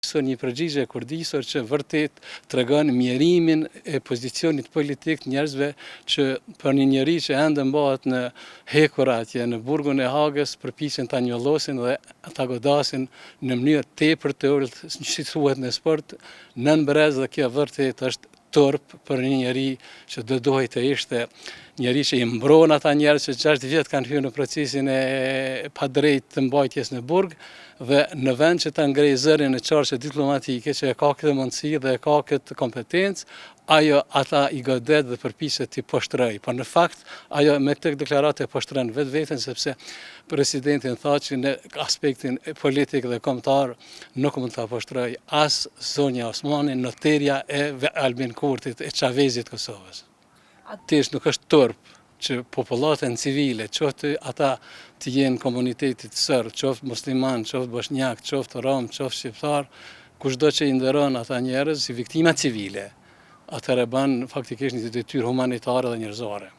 Një përgjigje e kurdisur që vërtet tregon mjerimin e pozicionit politik njerëzve që për një njeri që ende mbahet në hekur atje në burgun e Hagës përpiqen ta njollosin dhe ta godasin në mënyrë tepër të ulët, si thuhet në sport, nën brez, dhe kjo vërtet është turp për një njeri që do dohej të ishte njeri që i mbron ata njerëz që 6 vjet kanë hyrë në procesin e padrejtë të mbajtjes në burg, dhe në vend që ta ngrej zërin në çarçe diplomatike që e ka këtë mundësi dhe e ka këtë kompetencë, ajo ata i godet dhe përpiqet t'i poshtroj. Por në fakt ajo me këtë deklaratë e poshtron vetveten, sepse presidentin tha që në aspektin politik dhe kombëtar nuk mund ta poshtroj as Zonja Osmani, noterja e Albin Kurtit e Çavezit Kosovës. Tesh nuk është turp që popullatën civile, qoftë ata të jenë komunitetit sërb, qoftë musliman, qoftë bosnjak, qoftë rom, qoftë shqiptar, kushdo që i nderon ata njerëz si viktima civile, atëherë bën faktikisht një detyrë humanitare dhe njerëzore.